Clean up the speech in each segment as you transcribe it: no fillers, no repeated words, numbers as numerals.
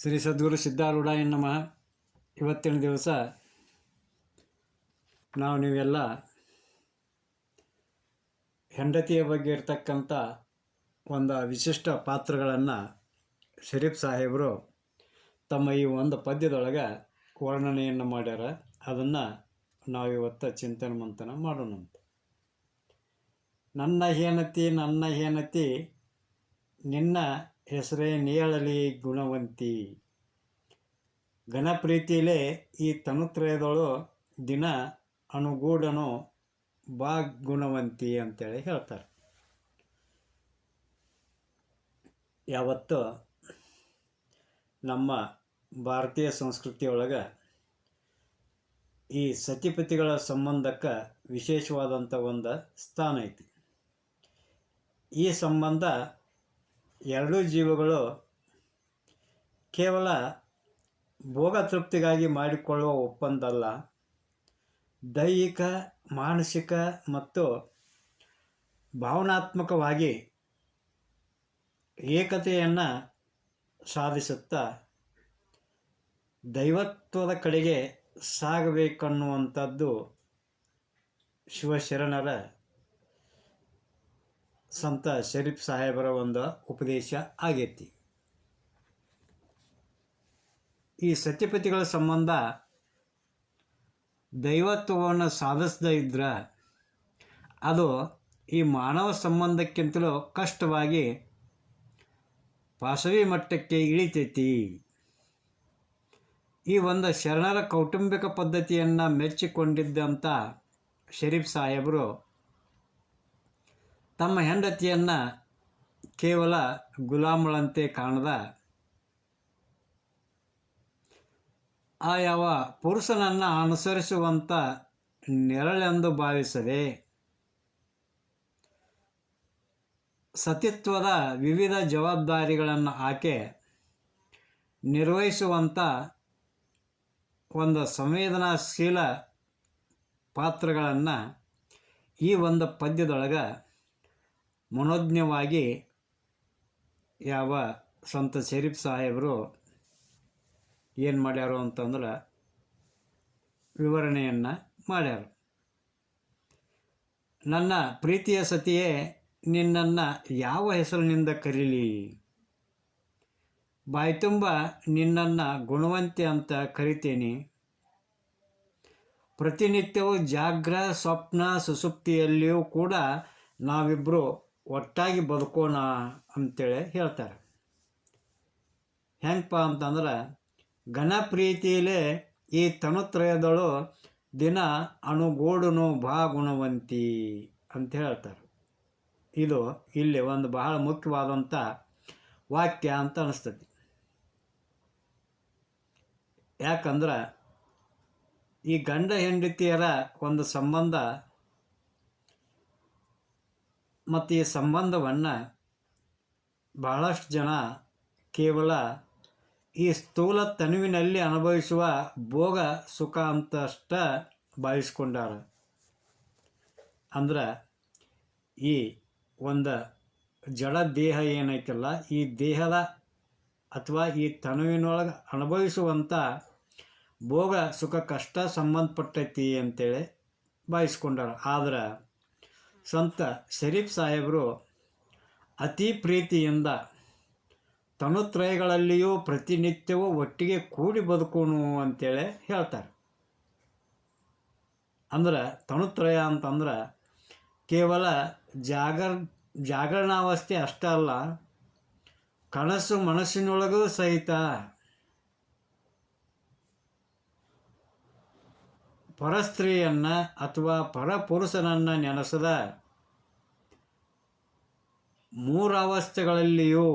ಶ್ರೀ ಸದ್ಗುರು ಸಿದ್ಧಾರೂಢಾಯ ನಮಃ. ಇವತ್ತಿನ ದಿವಸ ನೀವೆಲ್ಲ ಹೆಂಡತಿಯ ಬಗ್ಗೆ ಇರ್ತಕ್ಕಂಥ ಒಂದು ವಿಶಿಷ್ಟ ಪಾತ್ರಗಳನ್ನು ಶರೀಫ್ ಸಾಹೇಬರು ತಮ್ಮ ಈ ಒಂದು ಪದ್ಯದೊಳಗೆ ವರ್ಣನೆಯನ್ನು ಮಾಡ್ಯಾರ. ಅದನ್ನು ನಾವಿವತ್ತು ಚಿಂತನೆ ಮಂಥನ ಮಾಡೋಣಂತ. ನನ್ನ ಹೇನತಿ ನಿನ್ನ ಹೆಸರೇ ನೇಳಲಿ ಗುಣವಂತಿ. ಘನಪ್ರೀತಿಲೇ ಈ ತನುತ್ರಯದಳು ದಿನ ಅನುಗೂಢನು ಬಾ ಗುಣವಂತಿ ಅಂತೇಳಿ ಹೇಳ್ತಾರೆ. ಯಾವತ್ತು ನಮ್ಮ ಭಾರತೀಯ ಸಂಸ್ಕೃತಿಯೊಳಗೆ ಈ ಸತಿಪತಿಗಳ ಸಂಬಂಧಕ್ಕೆ ವಿಶೇಷವಾದಂಥ ಒಂದು ಸ್ಥಾನ ಐತಿ. ಈ ಸಂಬಂಧ ಎರಡೂ ಜೀವಗಳು ಕೇವಲ ಭೋಗ ತೃಪ್ತಿಗಾಗಿ ಮಾಡಿಕೊಳ್ಳುವ ಒಪ್ಪಂದ ಅಲ್ಲ, ದೈಹಿಕ, ಮಾನಸಿಕ ಮತ್ತು ಭಾವನಾತ್ಮಕವಾಗಿ ಏಕತೆಯನ್ನು ಸಾಧಿಸುತ್ತಾ ದೈವತ್ವದ ಕಡೆಗೆ ಸಾಗಬೇಕನ್ನುವಂಥದ್ದು ಶಿವಶರಣರ ಸಂತ ಶರೀಫ್ ಸಾಹೇಬರ ಒಂದು ಉಪದೇಶ ಆಗೈತಿ. ಈ ಸತ್ಯಪತಿಗಳ ಸಂಬಂಧ ದೈವತ್ವವನ್ನು ಸಾಧಿಸದೇ ಇದ್ರೆ ಅದು ಈ ಮಾನವ ಸಂಬಂಧಕ್ಕಿಂತಲೂ ಕಷ್ಟವಾಗಿ ಪಾಶವಿ ಮಟ್ಟಕ್ಕೆ ಇಳಿತೈತಿ. ಈ ಒಂದು ಶರಣರ ಕೌಟುಂಬಿಕ ಪದ್ಧತಿಯನ್ನು ಮೆಚ್ಚಿಕೊಂಡಿದ್ದಂಥ ಶರೀಫ್ ಸಾಹೇಬರು ತಮ್ಮ ಹೆಂಡತಿಯನ್ನು ಕೇವಲ ಗುಲಾಮಳಂತೆ ಕಾಣದ ಯಾವ ಪುರುಷನನ್ನು ಅನುಸರಿಸುವಂಥ ನೆರಳೆಂದು ಭಾವಿಸದೆ ಸತಿತ್ವದ ವಿವಿಧ ಜವಾಬ್ದಾರಿಗಳನ್ನು ಆಕೆ ನಿರ್ವಹಿಸುವಂಥ ಒಂದು ಸಂವೇದನಾಶೀಲ ಪಾತ್ರಗಳನ್ನು ಈ ಒಂದು ಪದ್ಯದೊಳಗೆ ಮನೋಜ್ಞವಾಗಿ ಯಾವ ಸಂತ ಶರೀಫ್ ಸಾಹೇಬರು ಏನು ಮಾಡ್ಯಾರು ಅಂತಂದ್ರೆ ವಿವರಣೆಯನ್ನು ಮಾಡ್ಯಾರ. ನನ್ನ ಪ್ರೀತಿಯ ಸತಿಯೇ, ನಿನ್ನನ್ನು ಯಾವ ಹೆಸರಿನಿಂದ ಕರೀಲಿ? ಬಾಯ್ತುಂಬ ನಿನ್ನನ್ನು ಗುಣವಂತೆ ಅಂತ ಕರಿತೇನೆ. ಪ್ರತಿನಿತ್ಯವೂ ಜಾಗ್ರ, ಸ್ವಪ್ನ, ಸುಸುಪ್ತಿಯಲ್ಲಿಯೂ ಕೂಡ ನಾವಿಬ್ಬರು ಒಟ್ಟಾಗಿ ಬದುಕೋಣ ಅಂತೇಳಿ ಹೇಳ್ತಾರೆ. ಹೆಂಗಪ್ಪ ಅಂತಂದ್ರೆ, ಘನಪ್ರೀತಿಲೇ ಈ ತನುತ್ರಯದಳು ದಿನ ಅನುಗೂಢನು ಬಾ ಗುಣವಂತಿ ಅಂತ ಹೇಳ್ತಾರೆ. ಇದು ಇಲ್ಲಿ ಒಂದು ಬಹಳ ಮುಖ್ಯವಾದಂಥ ವಾಕ್ಯ ಅಂತ ಅನಿಸ್ತದೆ. ಯಾಕಂದ್ರೆ ಈ ಗಂಡ ಹೆಂಡತಿಯರ ಒಂದು ಸಂಬಂಧ ಮತ್ತು ಈ ಸಂಬಂಧವನ್ನು ಬಹಳಷ್ಟು ಜನ ಕೇವಲ ಈ ಸ್ಥೂಲ ತನುವಿನಲ್ಲಿ ಅನುಭವಿಸುವ ಭೋಗ ಸುಖ ಅಂತಷ್ಟ ಭಾವಿಸ್ಕೊಂಡಾರ. ಅಂದ್ರೆ ಈ ಒಂದು ಜಡ ದೇಹ ಏನೈತಲ್ಲ, ಈ ದೇಹದ ಅಥವಾ ಈ ತನುವಿನೊಳಗೆ ಅನುಭವಿಸುವಂಥ ಭೋಗ ಸುಖ ಕಷ್ಟ ಸಂಬಂಧಪಟ್ಟೈತಿ ಅಂತೇಳಿ ಭಾವಿಸ್ಕೊಂಡಾರ. ಆದ್ರೆ ಸಂತ ಶರೀಫ್ ಸಾಹೇಬರು ಅತಿ ಪ್ರೀತಿಯಿಂದ ತನುತ್ರಯಗಳಲ್ಲಿಯೂ ಪ್ರತಿನಿತ್ಯವೂ ಒಟ್ಟಿಗೆ ಕೂಡಿ ಬದುಕೋನು ಅಂತೇಳಿ ಹೇಳ್ತಾರೆ. ಅಂದ್ರೆ ತನುತ್ರಯ ಅಂತಂದ್ರೆ ಕೇವಲ ಜಾಗರಣಾವಸ್ಥೆ ಅಷ್ಟೇ ಅಲ್ಲ, ಕನಸು ಮನಸ್ಸಿನೊಳಗೂ ಸಹಿತ ಪರಸ್ತ್ರೀಯನ್ನು ಅಥವಾ ಪರಪುರುಷನನ್ನು ನೆನೆಸದ ಮೂರವಸ್ಥೆಗಳಲ್ಲಿಯೂ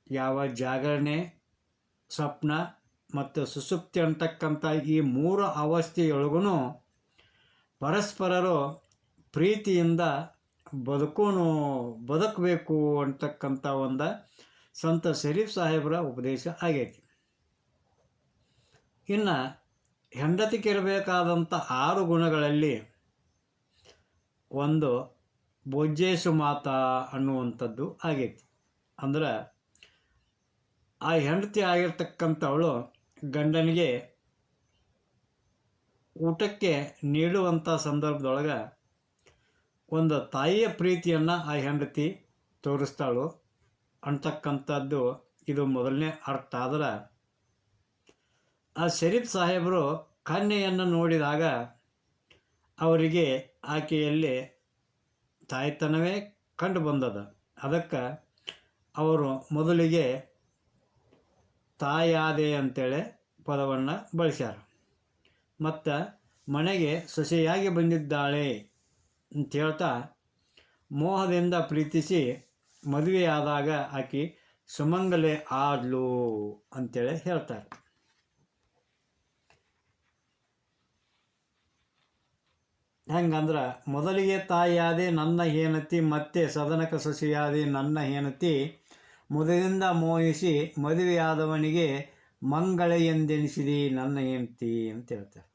ಯಾವ ಜಾಗರಣೆ, ಸ್ವಪ್ನ ಮತ್ತು ಸುಸುಪ್ತಿ ಅಂತಕ್ಕಂಥ ಈ ಮೂರು ಅವಸ್ಥೆಯೊಳಗೂ ಪರಸ್ಪರರು ಪ್ರೀತಿಯಿಂದ ಬದುಕಬೇಕು ಅಂತಕ್ಕಂಥ ಒಂದು ಸಂತ ಶರೀಫ್ ಸಾಹೇಬರ ಉಪದೇಶ ಆಗೈತಿ. ಇನ್ನು ಹೆಂಡತಿಗಿರಬೇಕಾದಂಥ 6 ಗುಣಗಳಲ್ಲಿ ಒಂದು ಭೋಜ್ಯೇಶು ಮಾತಾ ಅನ್ನುವಂಥದ್ದು ಆಗೈತಿ. ಅಂದ್ರೆ ಆ ಹೆಂಡತಿ ಆಗಿರ್ತಕ್ಕಂಥವಳು ಗಂಡನಿಗೆ ಊಟಕ್ಕೆ ನೀಡುವಂಥ ಸಂದರ್ಭದೊಳಗೆ ಒಂದು ತಾಯಿಯ ಪ್ರೀತಿಯನ್ನು ಆ ಹೆಂಡತಿ ತೋರಿಸ್ತಾಳು ಅಂತಕ್ಕಂಥದ್ದು ಇದು ಮೊದಲನೇ ಅರ್ಥ. ಆದ್ರೆ ಆ ಶರೀಫ್ ಸಾಹೇಬರು ಕನ್ಯೆಯನ್ನು ನೋಡಿದಾಗ ಅವರಿಗೆ ಆಕೆಯಲ್ಲಿ ತಾಯ್ತನವೇ ಕಂಡು ಬಂದದ. ಅದಕ್ಕೆ ಅವರು ಮೊದಲಿಗೆ ತಾಯಾದೆ ಅಂತೇಳಿ ಪದವನ್ನು ಬಳಸ್ಯಾರ. ಮತ್ತು ಮನೆಗೆ ಸೊಸೆಯಾಗಿ ಬಂದಿದ್ದಾಳೆ ಅಂತ ಹೇಳ್ತಾ ಮೋಹದಿಂದ ಪ್ರೀತಿಸಿ ಮದುವೆಯಾದಾಗ ಆಕೆ ಸುಮಂಗಲೆ ಆದ್ಲು ಅಂತೇಳಿ ಹೇಳ್ತಾರೆ. ಹೆಂಗಂದ್ರೆ ಮೊದಲಿಗೆ ತಾಯಿಯಾದೆ ನನ್ನ ಹೇನತಿ, ಮತ್ತೆ ಸದನಕ ಸೊಸೆಯಾದೆ ನನ್ನ ಹೇನತಿ, ಮುದದಿಂದ ಮೋಹಿಸಿ ಮದುವೆಯಾದವನಿಗೆ ಮಂಗಳ ಎಂದೆನಿಸಿದಿ ನನ್ನ ಹೆಂಡತಿ ಅಂತ ಹೇಳ್ತಾರೆ.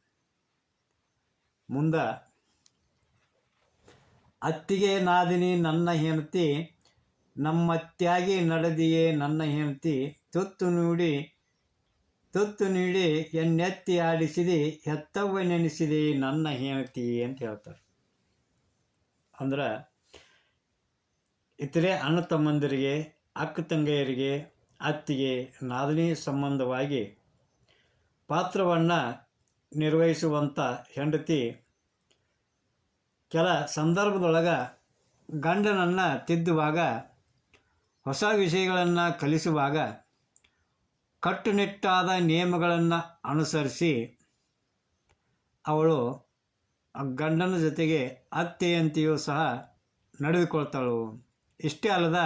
ಮುಂದೆ ಅತ್ತಿಗೆ ನಾದಿನಿ ನನ್ನ ಹೆಂಡತಿ, ನಮ್ಮತ್ಯಾಗಿ ನಡೆದಿಯೇ ನನ್ನ ಹೆಂಡತಿ, ತುತ್ತು ನೀಡಿ ಎನ್ನೆತ್ತಿ ಆಡಿಸಿದಿ ಹೆತ್ತವ್ವ ನೆನೆಸಿದಿ ನನ್ನ ಹೆಂಡತಿ ಅಂತ ಹೇಳ್ತಾರೆ. ಅಂದ್ರೆ ಇತರೆ ಅಣ್ಣ ತಮ್ಮಂದಿರಿಗೆ, ಅಕ್ಕ ತಂಗಿಯರಿಗೆ, ಅತ್ತಿಗೆ ನಾದಿನಿ ಸಂಬಂಧವಾಗಿ ಪಾತ್ರವನ್ನು ನಿರ್ವಹಿಸುವಂಥ ಹೆಂಡತಿ ಕೆಲ ಸಂದರ್ಭದೊಳಗೆ ಗಂಡನನ್ನು ತಿದ್ದುವಾಗ, ಹೊಸ ವಿಷಯಗಳನ್ನು ಕಲಿಸುವಾಗ ಕಟ್ಟುನಿಟ್ಟಾದ ನಿಯಮಗಳನ್ನು ಅನುಸರಿಸಿ ಅವಳು ಗಂಡನ ಜೊತೆಗೆ ಅತ್ತೆಯಂತೆಯೂ ಸಹ ನಡೆದುಕೊಳ್ತಾಳು. ಇಷ್ಟೇ ಅಲ್ಲದ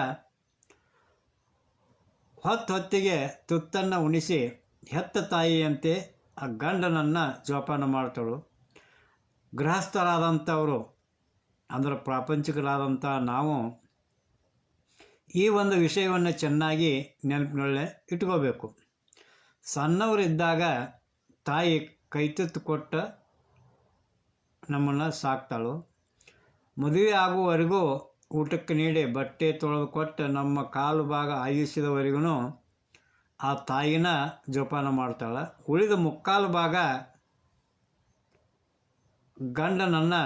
ಹೊತ್ತಿಗೆ ತುತ್ತನ್ನು ಉಣಿಸಿ ಹೆತ್ತ ತಾಯಿಯಂತೆ ಆ ಗಂಡನನ್ನು ಜೋಪಾನ ಮಾಡ್ತಾಳು. ಗೃಹಸ್ಥರಾದಂಥವರು ಅಂದರೆ ಪ್ರಾಪಂಚಿಕರಾದಂಥ ನಾವು ಈ ಒಂದು ವಿಷಯವನ್ನು ಚೆನ್ನಾಗಿ ನೆನಪಿನೊಳ್ಳೆ ಇಟ್ಕೋಬೇಕು. ಸಣ್ಣವರಿದ್ದಾಗ ತಾಯಿ ಕೈತುತ್ತು ಕೊಟ್ಟು ನಮ್ಮನ್ನು ಸಾಕ್ತಾಳು. ಮದುವೆ ಆಗುವವರೆಗೂ ಊಟಕ್ಕೆ ನೀಡಿ ಬಟ್ಟೆ ತೊಳೆದು ಕೊಟ್ಟು ನಮ್ಮ ಕಾಲು ಭಾಗ ಆಯುಷ್ಯದವರೆಗೂ ಆ ತಾಯಿನ ಜೋಪಾನ ಮಾಡ್ತಾಳೆ. ಉಳಿದ ಮುಕ್ಕಾಲು ಭಾಗ ಗಂಡನನ್ನು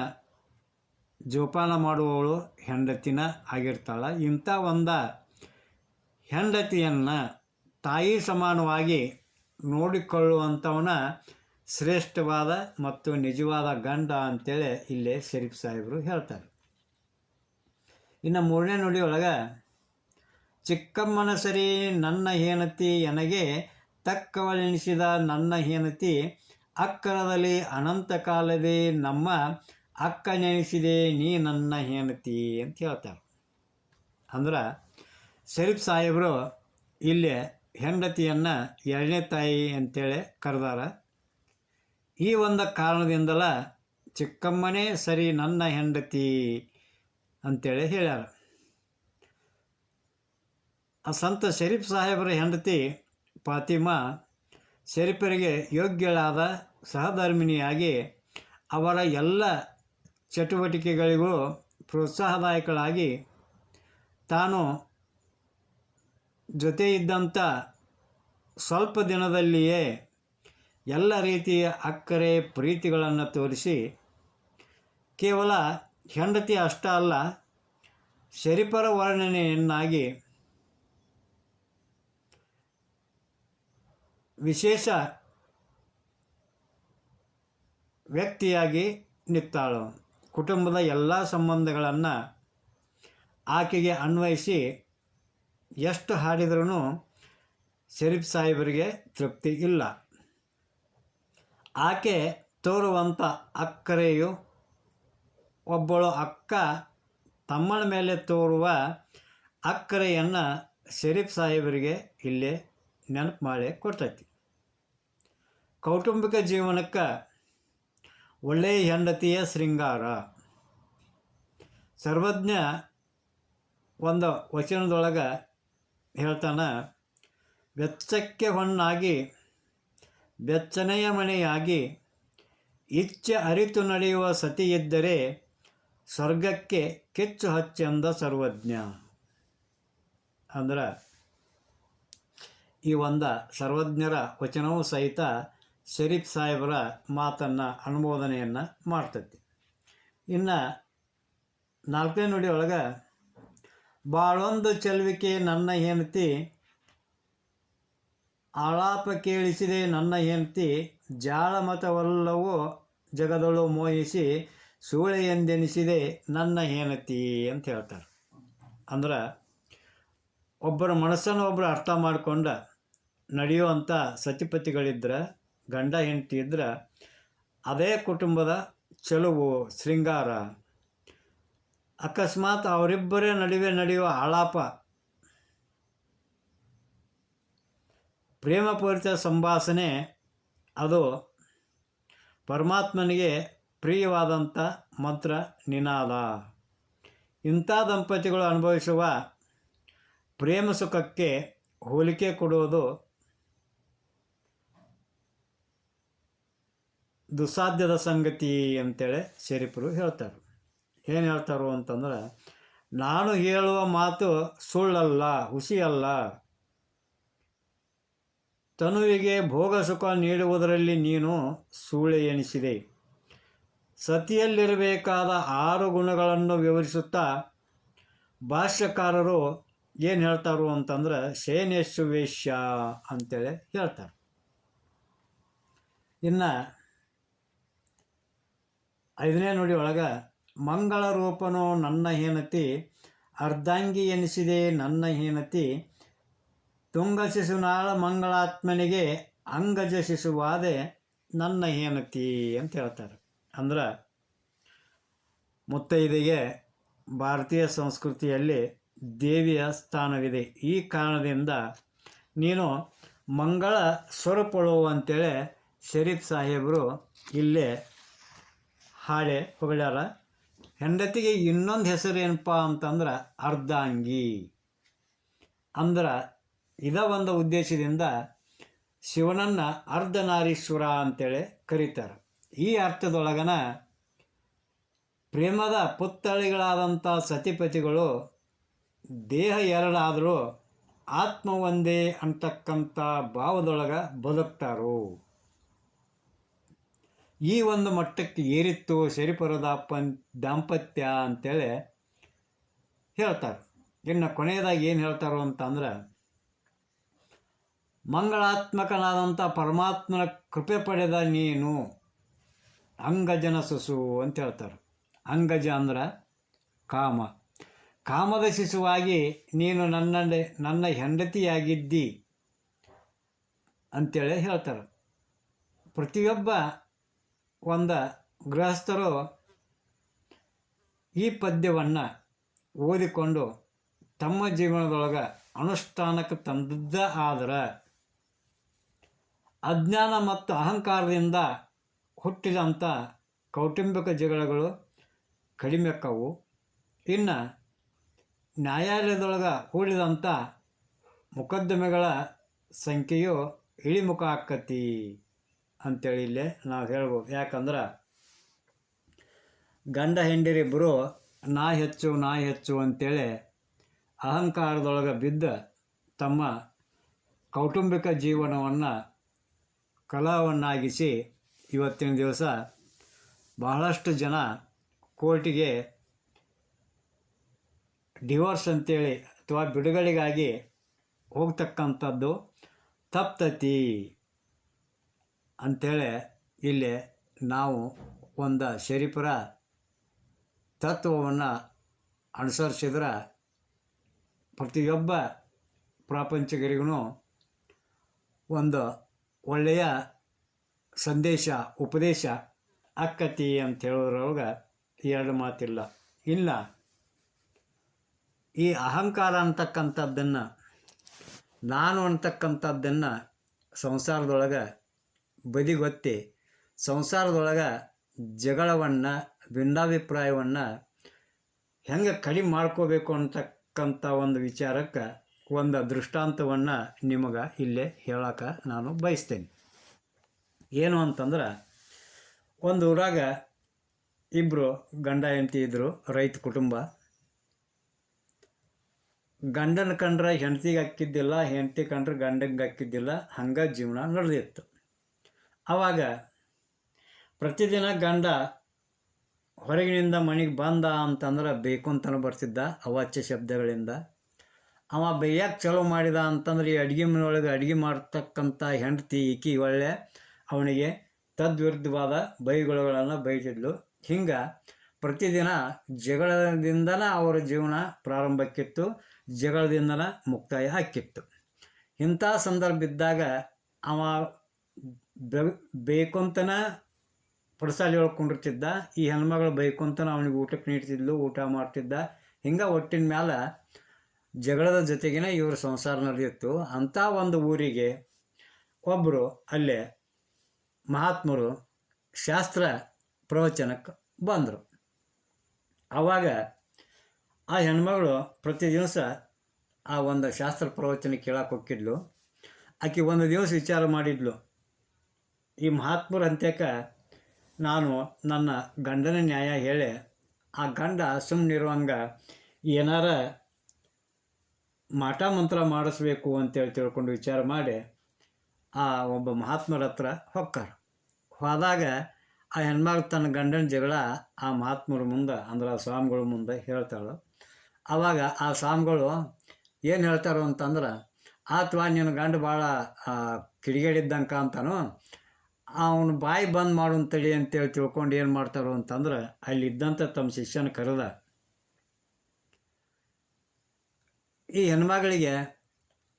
ಜೋಪಾನ ಮಾಡುವವಳು ಹೆಂಡತಿನ ಆಗಿರ್ತಾಳೆ. ಇಂಥ ಒಂದು ಹೆಂಡತಿಯನ್ನು ತಾಯಿ ಸಮಾನವಾಗಿ ನೋಡಿಕೊಳ್ಳುವಂಥವನ ಶ್ರೇಷ್ಠವಾದ ಮತ್ತು ನಿಜವಾದ ಗಂಡ ಅಂತೇಳಿ ಇಲ್ಲೇ ಶರೀಫ್ ಸಾಹೇಬರು ಹೇಳ್ತಾರೆ. ಇನ್ನು ಮೂರನೇ ನುಡಿಯೊಳಗೆ ಚಿಕ್ಕಮ್ಮನ ಸರಿ ನನ್ನ ಹೇನತಿ ಎನಗೆ ತಕ್ಕವಳೆನಿಸಿದ ನನ್ನ ಹೇನತಿ ಅಕ್ಕರದಲ್ಲಿ ಅನಂತ ಕಾಲದೇ ನಮ್ಮ ಅಕ್ಕ ನೆನೆಸಿದೆ ನೀ ನನ್ನ ಹೇನತಿ ಅಂತ ಹೇಳ್ತಾರೆ. ಅಂದ್ರೆ ಶರೀಫ್ ಸಾಹೇಬರು ಇಲ್ಲಿ ಹೆಂಡತಿಯನ್ನು ಎರಡನೇ ತಾಯಿ ಅಂತೇಳಿ ಕರೆದಾರ. ಈ ಒಂದು ಕಾರಣದಿಂದಲ ಚಿಕ್ಕಮ್ಮನೇ ಸರಿ ನನ್ನ ಹೆಂಡತಿ ಅಂತೇಳಿ ಹೇಳ್ಯಾರ. ಆ ಸಂತ ಶರೀಫ್ ಸಾಹೇಬರ ಹೆಂಡತಿ ಫಾತಿಮಾ ಶರೀಫರಿಗೆ ಯೋಗ್ಯಳಾದ ಸಹಧರ್ಮಿಣಿಯಾಗಿ ಅವರ ಎಲ್ಲ ಚಟುವಟಿಕೆಗಳಿಗೂ ಪ್ರೋತ್ಸಾಹದಾಯಕಳಾಗಿ ತಾನು ಜೊತೆ ಇದ್ದಂಥ ಸ್ವಲ್ಪ ದಿನದಲ್ಲಿಯೇ ಎಲ್ಲ ರೀತಿಯ ಅಕ್ಕರೆ ಪ್ರೀತಿಗಳನ್ನು ತೋರಿಸಿ ಕೇವಲ ಹೆಂಡತಿ ಅಷ್ಟ ಅಲ್ಲ, ಶರೀಫರ ವರ್ಣನೆಯನ್ನಾಗಿ ವಿಶೇಷ ವ್ಯಕ್ತಿಯಾಗಿ ನಿಂತಾಳು. ಕುಟುಂಬದ ಎಲ್ಲ ಸಂಬಂಧಗಳನ್ನು ಆಕೆಗೆ ಅನ್ವಯಿಸಿ ಎಷ್ಟು ಹಾಡಿದ್ರೂ ಶರೀಫ್ ಸಾಹೇಬರಿಗೆ ತೃಪ್ತಿ ಇಲ್ಲ. ಆಕೆ ತೋರುವಂಥ ಅಕ್ಕರೆಯು ಒಬ್ಬಳು ಅಕ್ಕ ತಮ್ಮನ ಮೇಲೆ ತೋರುವ ಅಕ್ಕರೆಯನ್ನು ಶರೀಫ್ ಸಾಹೇಬರಿಗೆ ಇಲ್ಲೇ ನೆನಪು ಮಾಡಿ ಕೊಡ್ತೈತಿ. ಕೌಟುಂಬಿಕ ಜೀವನಕ್ಕೆ ಒಳ್ಳೆಯ ಹೆಂಡತಿಯ ಶೃಂಗಾರ. ಸರ್ವಜ್ಞ ಒಂದು ವಚನದೊಳಗೆ ಹೇಳ್ತಾನೆ, ವೆಚ್ಚಕ್ಕೆ ಹೊನ್ನಾಗಿ ಬೆಚ್ಚನೆಯ ಮನೆಯಾಗಿ ಇಚ್ಛೆ ಅರಿತು ನಡೆಯುವ ಸತಿಯಿದ್ದರೆ ಸ್ವರ್ಗಕ್ಕೆ ಕಿಚ್ಚು ಹಚ್ಚೆಂದ ಸರ್ವಜ್ಞ. ಅಂದ್ರೆ ಈ ಒಂದು ಸರ್ವಜ್ಞರ ವಚನವೂ ಸಹಿತ ಶರೀಫ್ ಸಾಹೇಬರ ಮಾತನ್ನು ಅನುಮೋದನೆಯನ್ನು ಮಾಡ್ತೈತಿ. ಇನ್ನು 4ನೇ ನುಡಿ ಒಳಗೆ ಬಾಳೊಂದು ಚೆಲುವಿಕೆ ನನ್ನ ಹೆಂಡತಿ, ಆಳಾಪ ಕೇಳಿಸಿದೆ ನನ್ನ ಹೆಂಡತಿ, ಜಾಳ ಮತವಲ್ಲವೋ ಜಗದಳು ಮೋಹಿಸಿ, ಸೂಳೆ ಎಂದೆನಿಸಿದೆ ನನ್ನ ಹೆಂಡತಿ ಅಂತ ಹೇಳ್ತಾರೆ. ಅಂದ್ರೆ ಒಬ್ಬರ ಮನಸ್ಸನ್ನು ಒಬ್ಬರು ಅರ್ಥ ಮಾಡಿಕೊಂಡ ನಡೆಯುವಂಥ ಸತಿಪತಿಗಳಿದ್ರೆ, ಗಂಡ ಹೆಂಡತಿ ಇದ್ರೆ ಅದೇ ಕುಟುಂಬದ ಚೆಲುವು ಶೃಂಗಾರ. ಅಕಸ್ಮಾತ್ ಅವರಿಬ್ಬರೇ ನಡುವೆ ನಡೆಯುವ ಆಲಾಪ, ಪ್ರೇಮಪೂರಿತ ಸಂಭಾಷಣೆ ಅದು ಪರಮಾತ್ಮನಿಗೆ ಪ್ರಿಯವಾದಂಥ ಮಂತ್ರ ನಿನಾದ. ಇಂಥ ದಂಪತಿಗಳು ಅನುಭವಿಸುವ ಪ್ರೇಮ ಸುಖಕ್ಕೆ ಹೋಲಿಕೆ ಕೊಡುವುದು ದುಸ್ಸಾಧ್ಯದ ಸಂಗತಿ ಅಂತೇಳಿ ಶರೀಫರು ಹೇಳ್ತಾರೆ. ಏನು ಹೇಳ್ತಾರೋ ಅಂತಂದ್ರೆ, ನಾನು ಹೇಳುವ ಮಾತು ಸುಳ್ಳಲ್ಲ, ಹುಸಿಯಲ್ಲ. ತನುವಿಗೆ ಭೋಗ ಸುಖ ನೀಡುವುದರಲ್ಲಿ ನೀನು ಸೂಳೆ ಎನಿಸಿದೆ. ಸತಿಯಲ್ಲಿರಬೇಕಾದ 6 ಗುಣಗಳನ್ನು ವಿವರಿಸುತ್ತಾ ಭಾಷ್ಯಕಾರರು ಏನು ಹೇಳ್ತಾರೋ ಅಂತಂದ್ರೆ, ಶಯನೇಶು ವೇಶ್ಯ ಅಂತೇಳಿ ಹೇಳ್ತಾರೆ. ಇನ್ನು 5ನೇ ನುಡಿ ಒಳಗೆ ಮಂಗಳ ರೂಪನು ನನ್ನ ಹೆಂಡತಿ, ಅರ್ಧಾಂಗಿ ಎನಿಸಿದೆ ನನ್ನ ಹೆಂಡತಿ, ತುಂಗ ಶಿಶುನಾಳ ಮಂಗಳಾತ್ಮನಿಗೆ ಅಂಗಜ ಶಿಶುವಾದೆ ನನ್ನ ಹೆಂಡತಿ ಅಂತ ಹೇಳ್ತಾರೆ. ಅಂದ್ರೆ ಮುತ್ತೈದೆಗೆ ಭಾರತೀಯ ಸಂಸ್ಕೃತಿಯಲ್ಲಿ ದೇವಿಯ ಸ್ಥಾನವಿದೆ. ಈ ಕಾರಣದಿಂದ ನೀನು ಮಂಗಳ ಸ್ವರೂಪಳು ಅಂತೇಳಿ ಶರೀಫ್ ಸಾಹೇಬರು ಇಲ್ಲೇ ಹಾಡೆ ಹೊಗಳ್ಯಾರ. ಹೆಂಡತಿಗೆ ಇನ್ನೊಂದು ಹೆಸರು ಏನಪ್ಪ ಅಂತಂದ್ರೆ ಅರ್ಧಾಂಗಿ. ಅಂದ್ರೆ ಇದ ಒಂದು ಉದ್ದೇಶದಿಂದ ಶಿವನನ್ನು ಅರ್ಧನಾರೀಶ್ವರ ಅಂತೇಳಿ ಕರೀತಾರೆ. ಈ ಅರ್ಥದೊಳಗನ ಪ್ರೇಮದ ಪುತ್ಥಳಿಗಳಾದಂಥ ಸತಿಪತಿಗಳು ದೇಹ ಎರಡಾದರೂ ಆತ್ಮ ಒಂದೇ ಅಂತಕ್ಕಂಥ ಭಾವದೊಳಗೆ ಬದುಕ್ತಾರೋ. ಈ ಒಂದು ಮಟ್ಟಕ್ಕೆ ಏರಿತ್ತು ಶರೀಫರ ದಾಂಪತ್ಯ ಅಂತೇಳಿ ಹೇಳ್ತಾರೆ. ಇನ್ನು ಕೊನೆಯದಾಗಿ ಏನು ಹೇಳ್ತಾರೋ ಅಂತಂದ್ರೆ, ಮಂಗಳಾತ್ಮಕನಾದಂಥ ಪರಮಾತ್ಮನ ಕೃಪೆ ಪಡೆದ ನೀನು ಅಂಗಜನ ಶಿಶು ಅಂತ ಹೇಳ್ತಾರೆ. ಅಂಗಜ ಅಂದ್ರೆ ಕಾಮ. ಕಾಮದ ಶಿಶುವಾಗಿ ನೀನು ನನ್ನ ಹೆಂಡತಿಯಾಗಿದ್ದಿ ಅಂತೇಳಿ ಹೇಳ್ತಾರೆ. ಪ್ರತಿಯೊಬ್ಬ ಒಂದು ಗೃಹಸ್ಥರು ಈ ಪದ್ಯವನ್ನು ಓದಿಕೊಂಡು ತಮ್ಮ ಜೀವನದೊಳಗೆ ಅನುಷ್ಠಾನಕ್ಕೆ ತಂದದ್ದ ಆದ್ರೆ ಅಜ್ಞಾನ ಮತ್ತು ಅಹಂಕಾರದಿಂದ ಹುಟ್ಟಿದಂಥ ಕೌಟುಂಬಿಕ ಜಗಳಗಳು ಕಡಿಮೆ ಆಕ್ಕವು. ಇನ್ನು ನ್ಯಾಯಾಲಯದೊಳಗೆ ಹೂಡಿದಂಥ ಮೊಕದ್ದಮೆಗಳ ಸಂಖ್ಯೆಯು ಇಳಿಮುಖ ಆಕ್ಕತಿ ಅಂಥೇಳಿ ಇಲ್ಲೇ ನಾವು ಹೇಳ್ಬೋದು. ಯಾಕಂದ್ರೆ ಗಂಡ ಹೆಂಡರಿಬ್ಬರು ನಾ ಹೆಚ್ಚು ಅಂತೇಳಿ ಅಹಂಕಾರದೊಳಗೆ ಬಿದ್ದ ತಮ್ಮ ಕೌಟುಂಬಿಕ ಜೀವನವನ್ನು ಕಲಹವನ್ನಾಗಿಸಿ ಇವತ್ತಿನ ದಿವಸ ಬಹಳಷ್ಟು ಜನ ಕೋರ್ಟಿಗೆ ಡಿವೋರ್ಸ್ ಅಂತೇಳಿ ಅಥವಾ ಬಿಡುಗಡೆಗಾಗಿ ಹೋಗ್ತಕ್ಕಂಥದ್ದು ತಪ್ತತಿ ಅಂಥೇಳಿ ಇಲ್ಲಿ ನಾವು ಒಂದು ಶರೀಫರ ತತ್ವವನ್ನು ಅನುಸರಿಸಿದ್ರೆ ಪ್ರತಿಯೊಬ್ಬ ಪ್ರಾಪಂಚಿಕರಿಗೂ ಒಂದು ಒಳ್ಳೆಯ ಸಂದೇಶ ಉಪದೇಶ ಆಕ್ಕತಿ ಅಂತ ಹೇಳೋದ್ರೊಳಗೆ ಎರಡು ಮಾತಿಲ್ಲ. ಇಲ್ಲ ಈ ಅಹಂಕಾರ ಅಂತಕ್ಕಂಥದ್ದನ್ನು ನಾನು ಅಂತಕ್ಕಂಥದ್ದನ್ನು ಸಂಸಾರದೊಳಗೆ ಬದಿಗೊತ್ತಿ ಸಂಸಾರದೊಳಗೆ ಜಗಳವನ್ನು ಭಿನ್ನಾಭಿಪ್ರಾಯವನ್ನು ಹೆಂಗೆ ಕಡಿಮೆ ಮಾಡ್ಕೋಬೇಕು ಅಂತಕ್ಕಂಥ ಒಂದು ವಿಚಾರಕ್ಕೆ ಒಂದು ದೃಷ್ಟಾಂತವನ್ನು ನಿಮಗೆ ಇಲ್ಲೇ ಹೇಳೋಕೆ ನಾನು ಬಯಸ್ತೇನೆ. ಏನು ಅಂತಂದ್ರೆ, ಒಂದು ಊರಾಗ ಇಬ್ಬರು ಗಂಡ ಹೆಂಡತಿ ಇದ್ದರು, ರೈತ ಕುಟುಂಬ. ಗಂಡನ ಕಂಡ್ರೆ ಹೆಂಡ್ತಿಗೆ ಅಕ್ಕಿದ್ದಿಲ್ಲ, ಹೆಂಡ್ತಿ ಕಂಡ್ರೆ ಗಂಡಂಗೆ ಅಕ್ಕಿದ್ದಿಲ್ಲ. ಹಂಗೆ ಜೀವನ ನಡೆದಿತ್ತು. ಆವಾಗ ಪ್ರತಿದಿನ ಗಂಡ ಹೊರಗಿನಿಂದ ಮನೆಗೆ ಬಂದ ಅಂತಂದ್ರೆ ಬೇಕು ಅಂತಲೂ ಬರ್ತಿದ್ದ ಅವಾಚ್ಯ ಶಬ್ದಗಳಿಂದ. ಅವ ಬೇಯಕ್ಕೆ ಚಲೋ ಮಾಡಿದ ಅಂತಂದ್ರೆ ಈ ಅಡುಗೆ ಮನೆಯೊಳಗೆ ಅಡುಗೆ ಮಾಡ್ತಕ್ಕಂಥ ಹೆಂಡ್ತಿ ಈಕಿ ಒಳ್ಳೆ ಅವನಿಗೆ ತದ್ವಿರುದ್ಧವಾದ ಬೈಗುಳಗಳನ್ನು ಬೈತಿದ್ಲು. ಹಿಂಗೆ ಪ್ರತಿದಿನ ಜಗಳದಿಂದನೇ ಅವರ ಜೀವನ ಪ್ರಾರಂಭಕ್ಕಿತ್ತು, ಜಗಳದಿಂದನೇ ಮುಕ್ತಾಯ ಆಕ್ಕಿತ್ತು. ಇಂಥ ಸಂದರ್ಭ ಇದ್ದಾಗ ಅವ ಬೇಕಂತನೇ ಪಡಸಾಲಿ ಒಳಕೊಂಡಿರ್ತಿದ್ದ. ಈ ಹೆಣ್ಮಗಳು ಬೈಕೊಂತನ ಅವನಿಗೆ ಊಟಕ್ಕೆ ನೀಡ್ತಿದ್ಲು, ಊಟ ಮಾಡ್ತಿದ್ದ. ಹಿಂಗೆ ಒಟ್ಟಿನ ಮ್ಯಾಲೆ ಜಗಳದ ಜೊತೆಗೇ ಇವ್ರ ಸಂಸಾರ ನಡೆದಿತ್ತು. ಅಂಥ ಒಂದು ಊರಿಗೆ ಒಬ್ಬರು ಅಲ್ಲೇ ಮಹಾತ್ಮರು ಶಾಸ್ತ್ರ ಪ್ರವಚನಕ್ಕೆ ಬಂದರು. ಆವಾಗ ಆ ಹೆಣ್ಮಗಳು ಪ್ರತಿ ದಿವಸ ಆ ಒಂದು ಶಾಸ್ತ್ರ ಪ್ರವಚನ ಕೇಳಕ್ಕೆ ಹೋಗಿದ್ಲು. ಆಕೆ ಒಂದು ದಿವಸ ವಿಚಾರ ಮಾಡಿದ್ಲು, ಈ ಮಹಾತ್ಮರ ಅಂತ್ಯಕ್ಕೆ ನಾನು ನನ್ನ ಗಂಡನ ನ್ಯಾಯ ಹೇಳಿ ಆ ಗಂಡ ಸುಮ್ಮನಿರುವಂಗೆ ಏನಾರ ಮಾಟ ಮಂತ್ರ ಮಾಡಿಸ್ಬೇಕು ಅಂತೇಳಿ ತಿಳ್ಕೊಂಡು ವಿಚಾರ ಮಾಡಿ ಆ ಒಬ್ಬ ಮಹಾತ್ಮರ ಹತ್ರ ಹೊಕ್ಕಾರ. ಹೋದಾಗ ಆ ಹೆಣ್ಮಗಳು ತನ್ನ ಗಂಡನ ಜಗಳ ಆ ಮಹಾತ್ಮರ ಮುಂದೆ ಅಂದ್ರೆ ಆ ಸ್ವಾಮಿಗಳ ಮುಂದೆ ಹೇಳ್ತಾಳು. ಆವಾಗ ಆ ಸ್ವಾಮಿಗಳು ಏನು ಹೇಳ್ತಾರೋ ಅಂತಂದ್ರೆ, ಅಥವಾ ನಿನ್ನ ಗಂಡ ಭಾಳ ಕಿಡಿಗೇಡಿದ್ದಂಗೆ ಅಂತಾನು, ಅವನು ಬಾಯಿ ಬಂದ್ ಮಾಡು ಅಂತೇಳಿ ಅಂತೇಳಿ ತಿಳ್ಕೊಂಡು ಏನು ಮಾಡ್ತಾರೋ ಅಂತಂದ್ರೆ ಅಲ್ಲಿದ್ದಂಥ ತಮ್ಮ ಶಿಷ್ಯನ ಕರೆದ ಈ ಹೆಣ್ಮಗಳಿಗೆ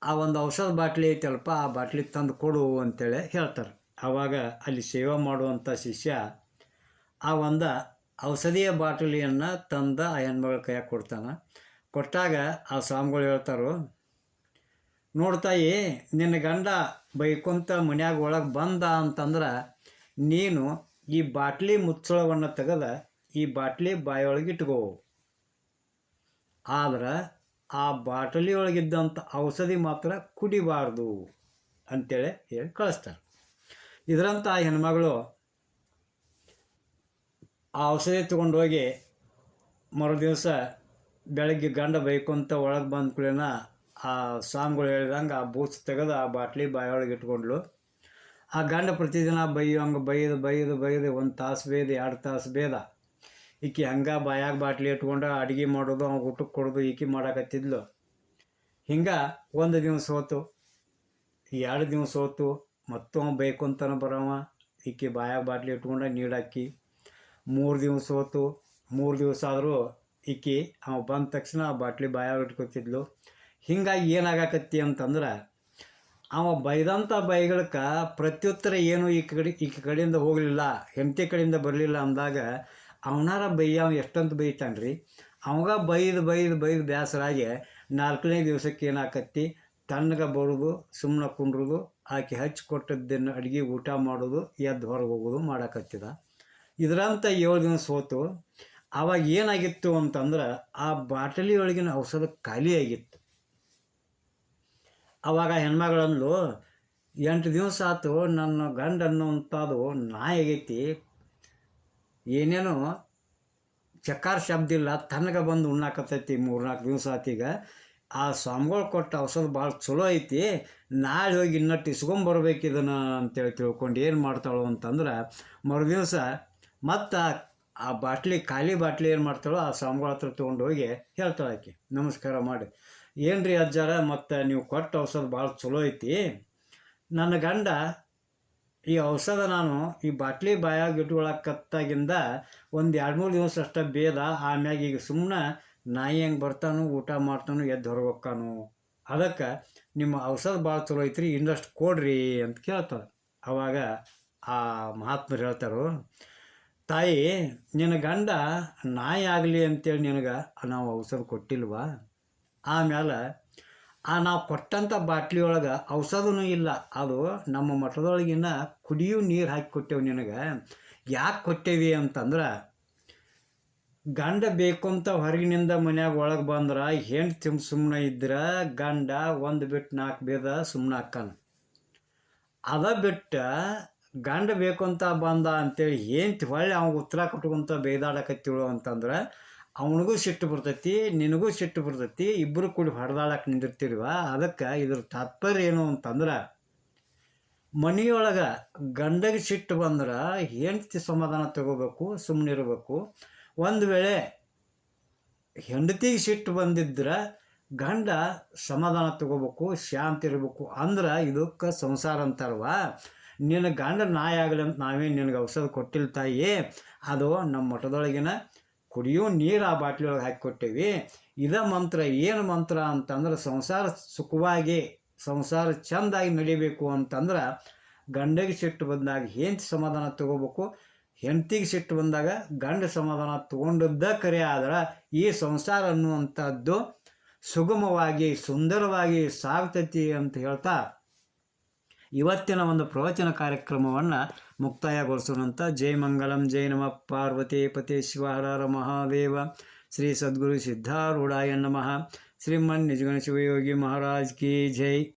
ಆ ಒಂದು ಔಷಧ ಬಾಟ್ಲಿ ಐತಲ್ಪ, ಆ ಬಾಟ್ಲಿ ತಂದು ಕೊಡು ಅಂತೇಳಿ ಹೇಳ್ತಾರೆ. ಆವಾಗ ಅಲ್ಲಿ ಸೇವೆ ಮಾಡುವಂಥ ಶಿಷ್ಯ ಆ ಒಂದು ಔಷಧಿಯ ಬಾಟಲಿಯನ್ನು ತಂದ ಆ ಹೆಣ್ಮಗಳ ಕೈಯಾಗ ಕೊಡ್ತಾನೆ. ಕೊಟ್ಟಾಗ ಆ ಸ್ವಾಮಿಗಳು ಹೇಳ್ತಾರೋ, ನೋಡ್ತಾಯಿ, ನಿನ್ನ ಗಂಡ ಬೈಕೊಂತ ಮನ್ಯಾಗ ಒಳಗೆ ಬಂದ ಅಂತಂದ್ರೆ ನೀನು ಈ ಬಾಟ್ಲಿ ಮುಚ್ಚಳವನ್ನು ತೆಗೆದ ಈ ಬಾಟ್ಲಿ ಬಾಯೊಳಗೆ ಇಟ್ಕೋ, ಆದ್ರೆ ಆ ಬಾಟಲಿ ಒಳಗಿದ್ದಂಥ ಔಷಧಿ ಮಾತ್ರ ಕುಡಿಬಾರ್ದು ಅಂತೇಳಿ ಹೇಳಿ ಕಳಿಸ್ತಾರೆ. ಇದರಂತ ಆ ಹೆಣ್ಮಗಳು ಆ ಔಷಧಿ ತೊಗೊಂಡೋಗಿ ಮರುದಿವಸ ಬೆಳಗ್ಗೆ ಗಂಡ ಬೈಕೊಂತ ಒಳಗೆ ಬಂದ ಕೂಡಲೇ ಆ ಸ್ವಾಮಿಗಳು ಹೇಳಿದಂಗೆ ಆ ಬೂಚ್ ತೆಗೆದು ಆ ಬಾಟ್ಲಿ ಬಾಯೊಳಗೆ ಇಟ್ಕೊಂಡ್ಲು. ಆ ಗಂಡ ಪ್ರತಿದಿನ ಬೈಯೋಂಗೆ ಬೈದು 1 ತಾಸು ಬೇಯ್ದು 2 ತಾಸು ಬೇಯ್ದ. ಈಕಿ ಹಂಗೆ ಬಾಯಾಗ ಬಾಟ್ಲಿ ಇಟ್ಕೊಂಡು ಅಡುಗೆ ಮಾಡೋದು, ಅವ್ನು ಊಟಕ್ಕೆ ಕೊಡೋದು ಈಕಿ ಮಾಡಕತ್ತಿದ್ಲು. ಹಿಂಗೆ 1 ದಿವಸ ಹೋತು, 2 ದಿವಸ ಹೋತು, ಮತ್ತು ಅವ್ನು ಬೈಕೊಂತನ ಬರವ, ಈಕಿ ಬಾಯಾಗ ಬಾಟ್ಲಿ ಇಟ್ಕೊಂಡು ನೀಡಾಕಿ. 3 ದಿವಸ ಹೋತು, 3 ದಿವಸ ಆದರೂ ಈಕಿ ಅವ ಬಂದ ತಕ್ಷಣ ಆ ಬಾಟ್ಲಿ ಬಾಯಾಗ ಇಟ್ಕೊತಿದ್ಲು. ಹಿಂಗಾಗಿ ಏನಾಗಕತ್ತಿ ಅಂತಂದ್ರೆ ಅವ ಬೈದಂಥ ಬೈಗಳಕ್ಕೆ ಪ್ರತ್ಯುತ್ತರ ಏನು ಈಕೆ ಕಡೆಯಿಂದ ಹೋಗಲಿಲ್ಲ, ಹೆಂಡತಿ ಕಡೆಯಿಂದ ಬರಲಿಲ್ಲ ಅಂದಾಗ ಅವನಾರ ಅವ ಎಷ್ಟಂತ ಬೈತಾನೆ ರೀ. ಅವಾಗ ಬೈದು ಬೇಸರಾಗಿ 4ನೇ ದಿವಸಕ್ಕೆ ಏನಾಕತ್ತಿ, ತಣ್ಣಗೆ ಬರೋದು, ಸುಮ್ಮನೆ ಕುಂಡ್ರೋದು, ಆಕೆ ಹಚ್ಚಿ ಕೊಟ್ಟದ್ದನ್ನು ಅಡುಗೆ ಊಟ ಮಾಡೋದು, ಎದ್ದು ಹೊರಗೆ ಹೋಗೋದು ಮಾಡಕತ್ತಿದ. ಇದರಂತ 7 ದಿವಸ ಹೋತು. ಆವಾಗ ಏನಾಗಿತ್ತು ಅಂತಂದ್ರೆ ಆ ಬಾಟಲಿ ಒಳಗಿನ ಔಷಧ ಖಾಲಿಯಾಗಿತ್ತು. ಆವಾಗ ಹೆಣ್ಮಗಳಂದು 8 ದಿವಸ ಆಯ್ತು, ನನ್ನ ಗಂಡ ಅನ್ನುವಂಥದ್ದು ನಾಯಿ ಆಗೈತಿ, ಏನೇನೋ ಚಕಾರ ಶಬ್ದ ಇಲ್ಲ, ತನಗೆ ಬಂದು ಉಣ್ಣಾಕತ್ತೈತಿ. 3-4 ದಿವಸ ಆತೀಗ. ಆ ಸ್ವಾಮಿಗಳು ಕೊಟ್ಟ ಔಷಧ ಭಾಳ ಚಲೋ ಐತಿ, ನಾಳೆ ಹೋಗಿ ಇನ್ನಟ್ಟು ಇಸ್ಕೊಂಬರ್ಬೇಕು ಇದನ್ನು ಅಂತೇಳಿ ತಿಳ್ಕೊಂಡು ಏನು ಮಾಡ್ತಾಳೋ ಅಂತಂದ್ರೆ ಮರುದಿವಸ ಮತ್ತು ಆ ಬಾಟ್ಲಿ ಖಾಲಿ ಬಾಟ್ಲಿ ಏನು ಮಾಡ್ತಾಳೋ ಆ ಸ್ವಾಮಿಗಳ ಹತ್ರ ತೊಗೊಂಡು ಹೋಗಿ ಹೇಳ್ತಾಳೆ. ಆಕೆ ನಮಸ್ಕಾರ ಮಾಡಿ, ಏನು ರೀ ಅಜ್ಜಾರ, ಮತ್ತು ನೀವು ಕೊಟ್ಟ ಔಷಧ ಭಾಳ ಚಲೋ ಐತಿ, ನನ್ನ ಗಂಡ ಈ ಔಷಧ ನಾನು ಈ ಬಾಟ್ಲಿ ಬಾಯಾಗ ಇಟ್ಕೊಳಕತ್ತಾಗಿಂದ 1-2-3 ದಿವಸ ಅಷ್ಟೇ ಬೇದ, ಆಮ್ಯಾಗ ಈಗ ಸುಮ್ಮನೆ ನಾಯಿ ಹೆಂಗೆ ಬರ್ತಾನು, ಊಟ ಮಾಡ್ತಾನು, ಎದ್ದು ಹೊರಗೆ ಹೋಗ್ತಾನು, ಅದಕ್ಕೆ ನಿಮ್ಮ ಔಷಧ ಭಾಳ ಚಲೋ ಐತ್ರಿ, ಇನ್ನಷ್ಟು ಕೊಡ್ರಿ ಅಂತ ಕೇಳ್ತಾಳೆ. ಆವಾಗ ಆ ಮಹಾತ್ಮರು ಹೇಳ್ತಾರೋ, ತಾಯಿ, ನಿನ್ನ ಗಂಡ ನಾಯಿ ಆಗಲಿ ಅಂತೇಳಿ ನಿನಗೆ ನಾವು ಔಷಧ ಕೊಟ್ಟಿಲ್ವಾ? ಆಮೇಲೆ ನಾವು ಕೊಟ್ಟಂಥ ಬಾಟ್ಲಿ ಒಳಗೆ ಔಷಧನೂ ಇಲ್ಲ, ಅದು ನಮ್ಮ ಮಠದೊಳಗಿನ ಕುಡಿಯೋ ನೀರು ಹಾಕಿ ಕೊಟ್ಟೆವು ನಿನಗೆ. ಯಾಕೆ ಕೊಟ್ಟೇವಿ ಅಂತಂದ್ರೆ ಗಂಡ ಬೇಕು ಅಂತ ಹೊರಗಿನಿಂದ ಮನ್ಯಾಗ ಒಳಗೆ ಬಂದ್ರೆ ಹೆಂಡ್ತಿ ಸುಮ್ಮನೆ ಇದ್ರೆ ಗಂಡ 1 ಬಿಟ್ಟು 4 ಬೇದ ಸುಮ್ಮನೆ ಹಾಕ್ಕಾನ. ಅದ ಬಿಟ್ಟು ಗಂಡ ಬೇಕು ಅಂತ ಬಂದ ಅಂತೇಳಿ ಹೆಂಡ್ತಿ ಹೊಳ್ಳಿ ಅವ್ನಿಗೆ ಉತ್ತರ ಕೊಟ್ಕೊಂತ ಬೇದಾಡಕತ್ತಿಳು ಅಂತಂದ್ರೆ ಅವನಿಗೂ ಸಿಟ್ಟು ಬರ್ತೈತಿ, ನಿನಗೂ ಸಿಟ್ಟು ಬರ್ತೈತಿ, ಇಬ್ಬರು ಕೂಡಿ ಹೊಡೆದಾಳಕ್ಕೆ ನಿಂದಿರ್ತಿರ್ವ. ಅದಕ್ಕೆ ಇದ್ರ ತಾತ್ಪರ್ಯ ಏನು ಅಂತಂದ್ರೆ, ಮನೆಯೊಳಗೆ ಗಂಡಗೆ ಸಿಟ್ಟು ಬಂದ್ರೆ ಹೆಂಡತಿ ಸಮಾಧಾನ ತಗೋಬೇಕು, ಸುಮ್ಮನಿರ್ಬೇಕು. ಒಂದು ವೇಳೆ ಹೆಂಡತಿಗೆ ಸಿಟ್ಟು ಬಂದಿದ್ರೆ ಗಂಡ ಸಮಾಧಾನ ತಗೋಬೇಕು, ಶಾಂತಿ ಇರಬೇಕು. ಅಂದ್ರೆ ಇದಕ್ಕೆ ಸಂಸಾರ ಅಂತಾರವ. ನಿನ್ನ ಗಂಡ ನಾಯಿ ಆಗಲಿ ಅಂತ ನಾವೇನು ನಿನಗೆ ಔಷಧ ಕೊಟ್ಟಿಲ್ಲ ತಾಯಿ. ಅದು ನಮ್ಮ ಮಠದೊಳಗಿನ ಕುಡಿಯೋ ನೀರು ಆ ಬಾಟ್ಲಿ ಒಳಗೆ ಹಾಕಿ ಕೊಟ್ಟೇವಿ. ಇದ ಮಂತ್ರ. ಏನು ಮಂತ್ರ ಅಂತಂದ್ರೆ, ಸಂಸಾರ ಸುಖವಾಗಿ, ಸಂಸಾರ ಚೆಂದಾಗಿ ನಡಿಬೇಕು ಅಂತಂದ್ರೆ ಗಂಡಗೆ ಸಿಟ್ಟು ಬಂದಾಗ ಹೆಂಡತಿ ಸಮಾಧಾನ ತಗೋಬೇಕು, ಹೆಂಡತಿಗೆ ಸಿಟ್ಟು ಬಂದಾಗ ಗಂಡ ಸಮಾಧಾನ ತಗೊಂಡದ್ದ ಕರೆ ಆದ್ರೆ ಈ ಸಂಸಾರ ಅನ್ನುವಂಥದ್ದು ಸುಗಮವಾಗಿ ಸುಂದರವಾಗಿ ಸಾಗ್ತೈತಿ ಅಂತ ಹೇಳ್ತಾ ಇವತ್ತಿನ ಒಂದು ಪ್ರವಚನ ಕಾರ್ಯಕ್ರಮವನ್ನು ಮುಕ್ತಾಯಗೊಳಿಸೋಣಂತ. ಜೈ ಮಂಗಳಂ. ಜೈ ನಮಃ ಪಾರ್ವತಿ ಪತಿ ಶಿವ ಹರ ಹರ ಮಹಾದೇವ. ಶ್ರೀ ಸದ್ಗುರು ಸಿದ್ಧಾರೂಢಾಯ ನಮಃ. ಶ್ರೀಮನ್ ನಿಜಗಣ ಶಿವಯೋಗಿ ಮಹಾರಾಜ್ ಕಿ ಜೈ.